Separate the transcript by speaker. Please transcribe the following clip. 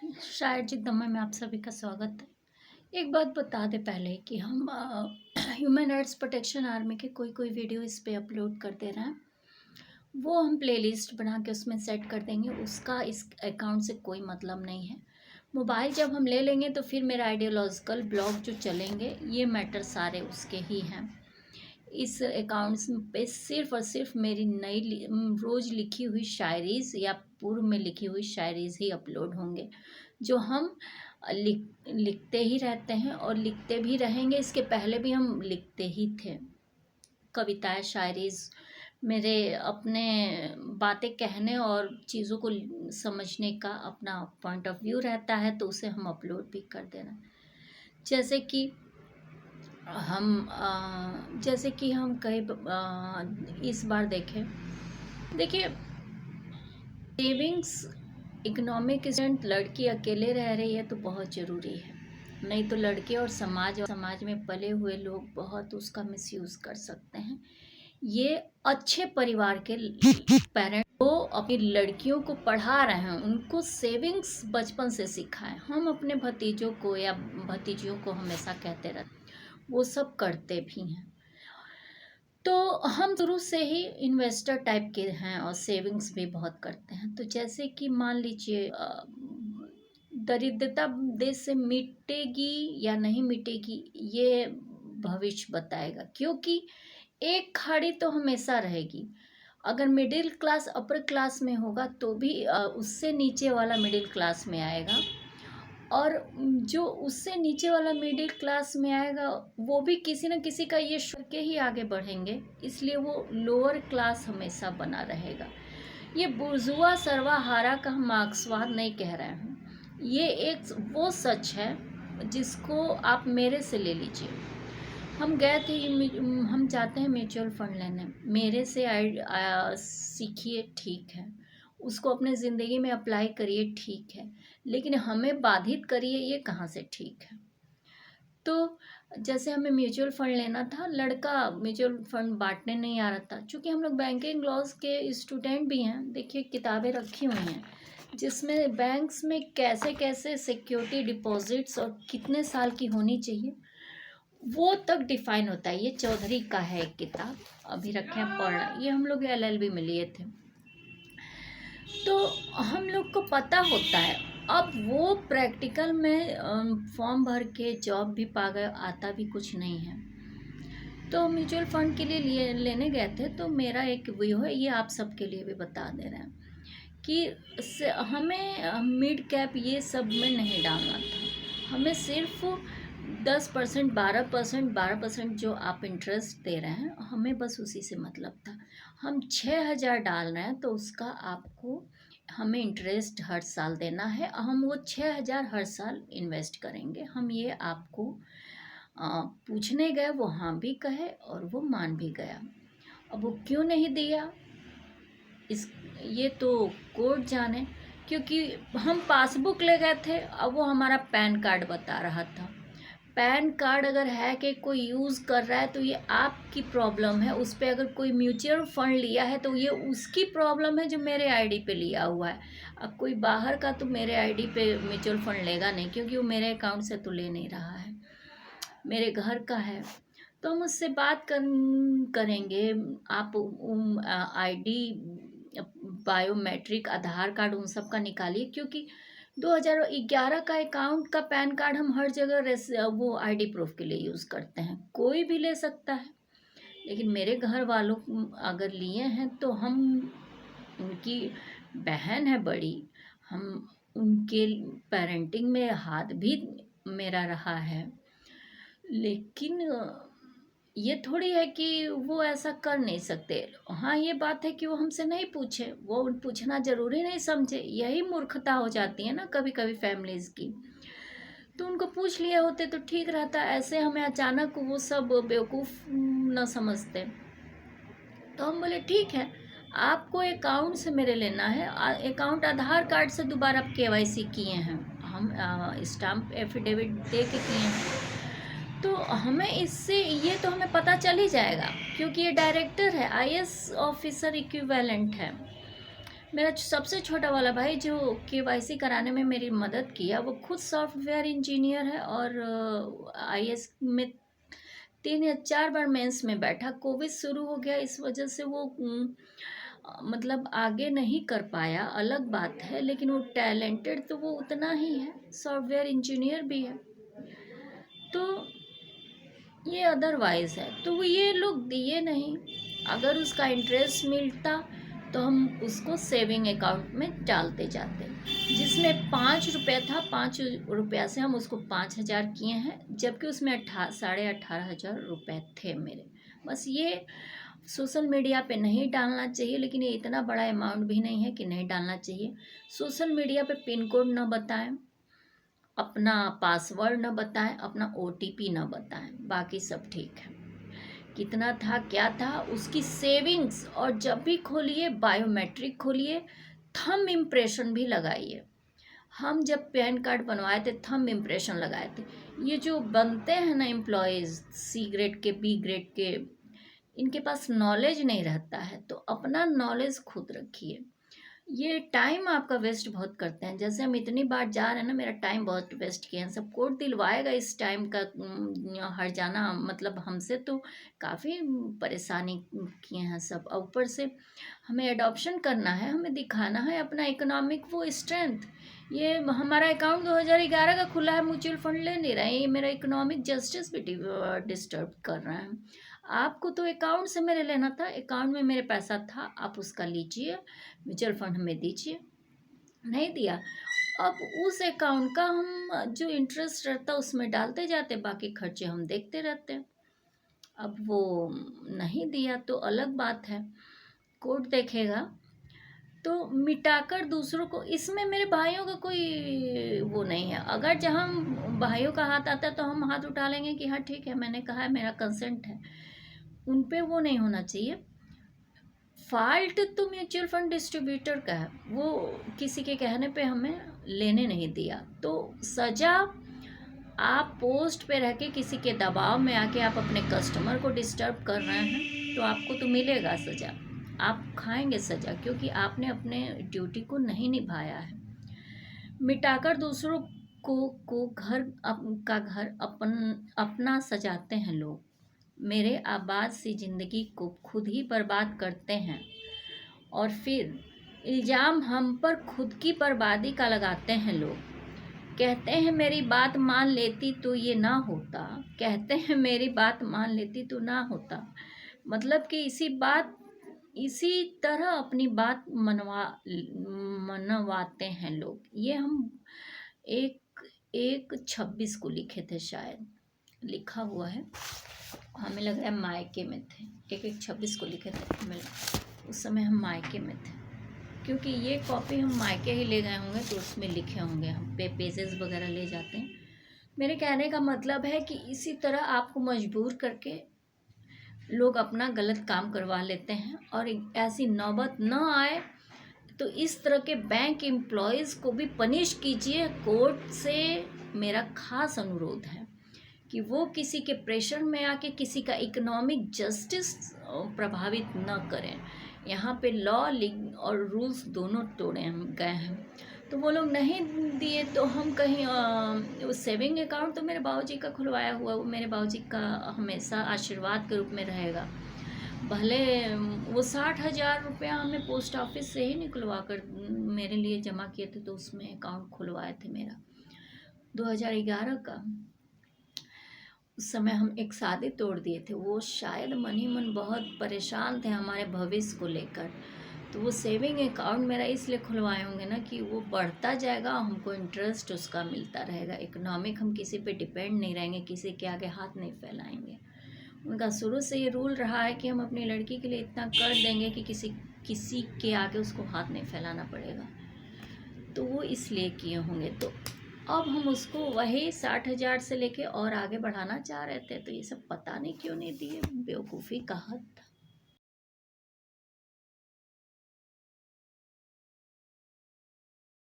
Speaker 1: शायद जगदम्बा में आप सभी का स्वागत है। एक बात बता दें पहले कि हम ह्यूमन राइट्स प्रोटेक्शन आर्मी के कोई वीडियो इस पे अपलोड कर दे रहे हैं। वो हम प्लेलिस्ट बना के उसमें सेट कर देंगे। उसका इस अकाउंट से कोई मतलब नहीं है। मोबाइल जब हम ले लेंगे तो फिर मेरा आइडियोलॉजिकल ब्लॉग जो चलेंगे ये मैटर सारे उसके ही हैं। इस अकाउंट्स पे सिर्फ़ और सिर्फ मेरी रोज़ लिखी हुई शायरीज़ या पूर्व में लिखी हुई शायरीज़ ही अपलोड होंगे, जो हम लिखते ही रहते हैं और लिखते भी रहेंगे। इसके पहले भी हम लिखते ही थे। कविताएँ, शायरीज़ मेरे अपने बातें कहने और चीज़ों को समझने का अपना पॉइंट ऑफ व्यू रहता है, तो उसे हम अपलोड भी कर देना। जैसे कि हम कई इस बार देखिए सेविंग्स इकोनॉमिक स्टूडेंट लड़की अकेले रह रही है तो बहुत ज़रूरी है, नहीं तो लड़के और समाज में पले हुए लोग बहुत उसका मिसयूज़ कर सकते हैं। ये अच्छे परिवार के पेरेंट्स को अपनी लड़कियों को पढ़ा रहे हैं, उनको सेविंग्स बचपन से सिखाएं। हम अपने भतीजों को या भतीजियों को हमेशा कहते रहते, वो सब करते भी हैं। तो हम शुरू से ही इन्वेस्टर टाइप के हैं और सेविंग्स भी बहुत करते हैं। तो जैसे कि मान लीजिए दरिद्रता देश से मिटेगी या नहीं मिटेगी ये भविष्य बताएगा, क्योंकि एक खाड़ी तो हमेशा रहेगी। अगर मिडिल क्लास अपर क्लास में होगा तो भी उससे नीचे वाला मिडिल क्लास में आएगा, और जो उससे नीचे वाला मिडिल क्लास में आएगा वो भी किसी न किसी का ये शुरू के ही आगे बढ़ेंगे, इसलिए वो लोअर क्लास हमेशा बना रहेगा। ये बुर्जुआ सर्वाहारा का हम मार्क्सवाद नहीं कह रहे हैं, ये एक वो सच है जिसको आप मेरे से ले लीजिए। हम गए थे, हम चाहते हैं म्यूचुअल फंड लेने, मेरे से सीखिए, ठीक है, उसको अपने ज़िंदगी में अप्लाई करिए, ठीक है, लेकिन हमें बाधित करिए ये कहाँ से ठीक है। तो जैसे हमें म्यूचुअल फंड लेना था, लड़का म्यूचुअल फंड बांटने नहीं आ रहा था। चूँकि हम लोग बैंकिंग लॉज के स्टूडेंट भी हैं, देखिए किताबें रखी हुई हैं जिसमें बैंक्स में कैसे कैसे सिक्योरिटी डिपॉजिट्स और कितने साल की होनी चाहिए वो तक डिफाइन होता है। ये चौधरी का है एक किताब, अभी रखे हैं पढ़ रहे, ये हम लोग LLB में लिए थे, तो हम लोग को पता होता है। अब वो प्रैक्टिकल में फॉर्म भर के जॉब भी पा गए, आता भी कुछ नहीं है। तो म्यूचुअल फंड के लिए लेने गए थे, तो मेरा एक व्यू है, ये आप सबके लिए भी बता दे रहे हैं कि हमें मिड कैप ये सब में नहीं डालना था। हमें सिर्फ 10%, 12% जो आप इंटरेस्ट दे रहे हैं, हमें बस उसी से मतलब था। हम 6,000 डाल रहे हैं तो उसका आपको हमें इंटरेस्ट हर साल देना है। हम वो 6,000 हर साल इन्वेस्ट करेंगे। हम ये आपको पूछने गए, वो हाँ भी कहे और वो मान भी गया। अब वो क्यों नहीं दिया ये तो कोर्ट जाने, क्योंकि हम पासबुक ले गए थे, अब वो हमारा पैन कार्ड बता रहा था। पैन कार्ड अगर है कि कोई यूज़ कर रहा है तो ये आपकी प्रॉब्लम है, उस पर अगर कोई म्यूचुअल फंड लिया है तो ये उसकी प्रॉब्लम है जो मेरे आईडी पे लिया हुआ है। अब कोई बाहर का तो मेरे आईडी पे म्यूचुअल फंड लेगा नहीं, क्योंकि वो मेरे अकाउंट से तो ले नहीं रहा है, मेरे घर का है। तो हम उससे बात करेंगे, आप आईडी, बायोमेट्रिक, आधार कार्ड उन सब का निकालिए, क्योंकि 2011 का अकाउंट का पैन कार्ड हम हर जगह वो आईडी प्रूफ के लिए यूज़ करते हैं, कोई भी ले सकता है। लेकिन मेरे घर वालों अगर लिए हैं तो हम उनकी बहन है बड़ी, हम उनके पेरेंटिंग में हाथ भी मेरा रहा है, लेकिन ये थोड़ी है कि वो ऐसा कर नहीं सकते। हाँ, ये बात है कि वो हमसे नहीं पूछे, वो पूछना ज़रूरी नहीं समझे, यही मूर्खता हो जाती है ना कभी कभी फैमिलीज़ की। तो उनको पूछ लिए होते तो ठीक रहता, ऐसे हमें अचानक वो सब बेवकूफ़ न समझते। तो हम बोले ठीक है, आपको अकाउंट से मेरे लेना है, अकाउंट आधार कार्ड से दोबारा आप KYC किए हैं, हम स्टाम्प एफिडेविट दे के किए हैं, तो हमें इससे ये तो हमें पता चल ही जाएगा, क्योंकि ये डायरेक्टर है, IAS ऑफिसर इक्विवेलेंट है। मेरा सबसे छोटा वाला भाई जो केवाईसी कराने में मेरी मदद किया, वो खुद सॉफ्टवेयर इंजीनियर है और आईएएस में 3 या 4 बार मेंस में बैठा। कोविड शुरू हो गया, इस वजह से वो मतलब आगे नहीं कर पाया, अलग बात है, लेकिन वो टैलेंटेड तो वो उतना ही है, सॉफ्टवेयर इंजीनियर भी है। तो ये अदरवाइज़ है, तो वो ये लोग दिए नहीं। अगर उसका इंटरेस्ट मिलता तो हम उसको सेविंग अकाउंट में डालते जाते, जिसमें 5 रुपया था, 5 रुपया से हम उसको 5,000 किए हैं, जबकि उसमें 18,500 रुपये थे मेरे। बस ये सोशल मीडिया पे नहीं डालना चाहिए, लेकिन ये इतना बड़ा अमाउंट भी नहीं है कि नहीं डालना चाहिए। सोशल मीडिया पे पिन कोड न बताएं, अपना पासवर्ड न बताएं, अपना ओटीपी न बताएं, बाकी सब ठीक है। कितना था क्या था उसकी सेविंग्स, और जब भी खोलिए बायोमेट्रिक खोलिए, थंब इम्प्रेशन भी लगाइए। हम जब पैन कार्ड बनवाए थे थंब इम्प्रेशन लगाए थे। ये जो बनते हैं ना एम्प्लॉयज़ सी ग्रेड के, बी ग्रेड के, इनके पास नॉलेज नहीं रहता है, तो अपना नॉलेज खुद रखिए। ये टाइम आपका वेस्ट बहुत करते हैं। जैसे हम इतनी बार जा रहे हैं ना, मेरा टाइम बहुत वेस्ट किए हैं। सब कोड दिलवाएगा इस टाइम का हर जाना, मतलब हमसे तो काफ़ी परेशानी किए हैं सब। और ऊपर से हमें एडॉप्शन करना है, हमें दिखाना है अपना इकोनॉमिक वो स्ट्रेंथ। ये हमारा अकाउंट 2011 का खुला है, म्यूचुअल फंड ले नहीं रहे हैं, ये मेरा इकोनॉमिक जस्टिस भी डिस्टर्ब कर रहे हैं। आपको तो अकाउंट से मेरे लेना था, अकाउंट में मेरे पैसा था, आप उसका लीजिए, म्यूचुअल फंड हमें दीजिए, नहीं दिया। अब उस अकाउंट का हम जो इंटरेस्ट रहता है उसमें डालते जाते, बाकी खर्चे हम देखते रहते हैं। अब वो नहीं दिया तो अलग बात है, कोर्ट देखेगा। तो मिटाकर दूसरों को, इसमें मेरे भाइयों का कोई वो नहीं है। अगर जहाँ भाइयों का हाथ आता है तो हम हाथ उठा लेंगे कि हाँ ठीक है, मैंने कहा है, मेरा कंसेंट है। उन पे वो नहीं होना चाहिए। फॉल्ट तो म्यूचुअल फंड डिस्ट्रीब्यूटर का है, वो किसी के कहने पे हमें लेने नहीं दिया। तो सज़ा, आप पोस्ट पे रह के किसी के दबाव में आके आप अपने कस्टमर को डिस्टर्ब कर रहे हैं, तो आपको तो मिलेगा सज़ा, आप खाएंगे सज़ा, क्योंकि आपने अपने ड्यूटी को नहीं निभाया है। मिटाकर दूसरों को घर का घर अपना सजाते हैं लोग। मेरे आबाद सी ज़िंदगी को खुद ही बर्बाद करते हैं, और फिर इल्ज़ाम हम पर खुद की बर्बादी का लगाते हैं लोग। कहते हैं मेरी बात मान लेती तो ये ना होता, कहते हैं मेरी बात मान लेती तो ना होता। मतलब कि इसी तरह अपनी बात मनवाते हैं लोग। ये हम एक 1/26 को लिखे थे, शायद लिखा हुआ है, हमें लग रहा है मायके में थे। 1/26 को लिखे थे, हमें उस समय हम मायके में थे, क्योंकि ये कॉपी हम मायके ही ले गए होंगे तो उसमें लिखे होंगे, हम पेजेस वगैरह ले जाते हैं। मेरे कहने का मतलब है कि इसी तरह आपको मजबूर करके लोग अपना गलत काम करवा लेते हैं, और ऐसी नौबत न आए तो इस तरह के बैंक एम्प्लॉयज़ को भी पनिश कीजिए। कोर्ट से मेरा खास अनुरोध है कि वो किसी के प्रेशर में आके किसी का इकोनॉमिक जस्टिस प्रभावित न करें। यहाँ पे लॉ और रूल्स दोनों तोड़े गए हैं। तो वो लोग नहीं दिए तो हम कहीं वो सेविंग अकाउंट तो मेरे बाबूजी का खुलवाया हुआ, वो मेरे बाबूजी का हमेशा आशीर्वाद के रूप में रहेगा। भले वो 60,000 रुपया हमें पोस्ट ऑफिस से ही निकलवा कर मेरे लिए जमा किए थे, तो उसमें अकाउंट खुलवाए थे मेरा 2011 का। उस समय हम एक शादी तोड़ दिए थे, वो शायद मन ही मन बहुत परेशान थे हमारे भविष्य को लेकर। तो वो सेविंग अकाउंट मेरा इसलिए खुलवाए होंगे ना कि वो बढ़ता जाएगा, हमको इंटरेस्ट उसका मिलता रहेगा। इकोनॉमिक हम किसी पे डिपेंड नहीं रहेंगे, किसी के आगे हाथ नहीं फैलाएंगे। उनका शुरू से ये रूल रहा है कि हम अपनी लड़की के लिए इतना कर देंगे कि किसी के आगे उसको हाथ नहीं फैलाना पड़ेगा, तो वो इसलिए किए होंगे। तो अब हम उसको वही 60,000 से लेके और आगे बढ़ाना चाह रहे थे, तो ये सब पता नहीं क्यों नहीं दिए, बेवकूफ़ी का हद था।